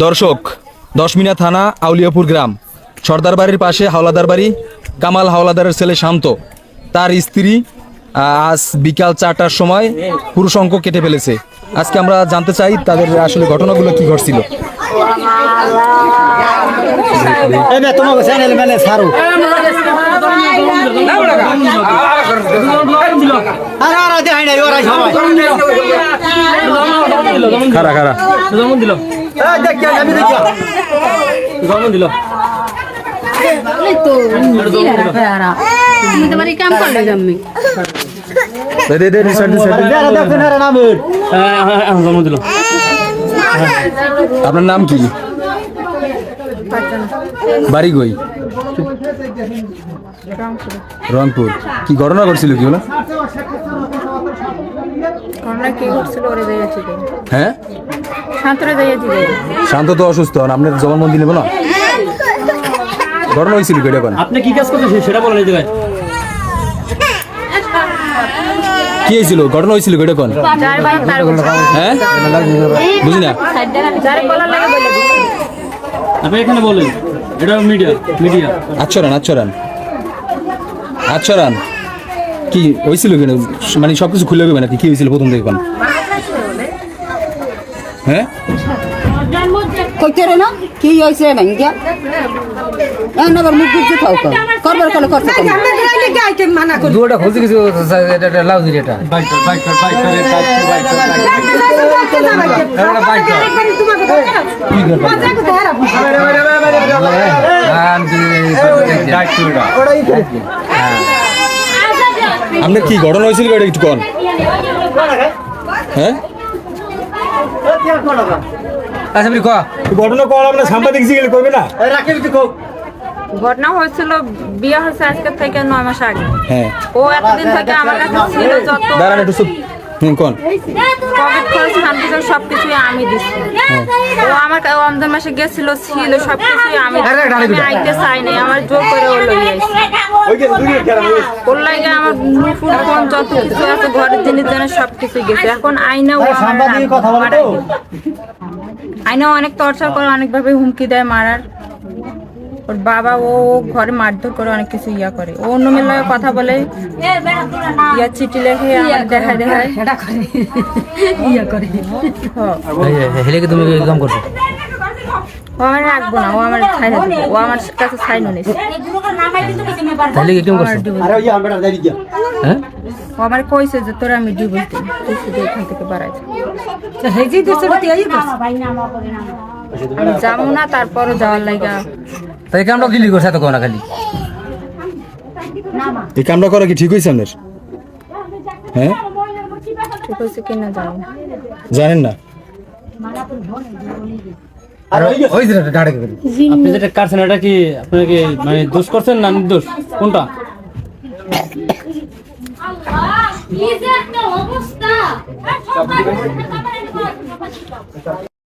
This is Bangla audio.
দর্শক, দশমিনা থানা, আউলিয়াপুর গ্রাম, সর্দার বাড়ির পাশে হাওলাদার বাড়ি। কামাল হাওলাদারের ছেলে শান্ত, তার স্ত্রী আজ বিকাল 4টার সময় পুরুষ অঙ্ক কেটে ফেলেছে। আজকে আমরা জানতে চাই তাদের আসলে ঘটনাগুলো কি ঘটছিল। খারা খারা আপনার নাম কি? বাড়ি কই? রংপুর। কি ঘটনা ঘটছিল কি হলো? হ্যাঁ, শান্ত তো অসুস্থ, আপনার জবানবন্দি নেব না? ঘটনা হয়েছিল কেটে কোন? আপনি কি কাজ করতেছেন সেটা বলেন। এই জায়গায় কি হয়েছিল? ঘটনা হয়েছিল কেটে কোন? হ্যাঁ, বুঝি না। আপনি এখানে বলেন, এটা মিডিয়া মিডিয়া। আচ্ছা কি হয়েছিল কেন? মানে সবকিছু খুলে হবে নাকি? কি হয়েছিল প্রথম থেকে কোন? হ্যাঁ, কইতে রে না কি হইছে না ইয়া এনাবার মুখ বুঝতে থাও করবার কোন করতে কেন গাইতে মানা করি দুটা খুঁজে কিছু এটা লাউ দি এটা বাইক আপনার কি ঘটনা হয়েছিল এটা একটু কোন? হ্যাঁ, ঘটনা কল আমরা সাংবাদিক জিজ্ঞেস করবে না। ঘটনা হয়েছিল, বিয়ে হয়েছে আজকে থেকে 9 মাস আগে। হ্যাঁ, ও এতদিন থেকে আমার কাছে ছিল, যত দাঁড়ান একটু চুপ। কোন? কোভিড করেছে শান্তিজন সবকিছুই আমি দিচ্ছি। ও আমার রমজান মাসে গেছিল, ছিল সবকিছুই আমি আইতে চাই নাই, আমার জোর করে ও লইয়ে ওর লাগে আমার মুকুর ফোন যত কিছু আছে ঘরের জিনিস জানে সবকিছুই গেছে। এখন আইনাও আইনাও অনেক টর্চার করে, অনেকভাবে হুমকি দেয় মারার। ওর বাবা ও ঘরে মারধর করে, অনেক কিছু ইয়া করে। ও অন্য মেলায় কথা বলে, ইয়া চিঠি লেখে আমার দেখায় ইয়া করে। তুমি কাম করছো? ও আমার রাখবো না, ও আমার ছাই না দিবে, ও আমার কাছে ছাই নিস। ও আমার কইছে যে তোরা আমি ডিভোর্স দিই, তুই শুধু এখান থেকে বাড়াইছে। আমি যাবো না, তারপরও যাওয়ার লাগা তাই কামটা দিলি করছে তো কোন খালি এই কামটা করা কি ঠিক হয়েছে আপনার? হ্যাঁ, ঠিক হয়েছে কিনা জানেন না? আর ওই যে গাড়ি আপনি যেটা কাটছেন এটা কি আপনি কি মানে দোষ করছেন না নির্দোষ কোনটা?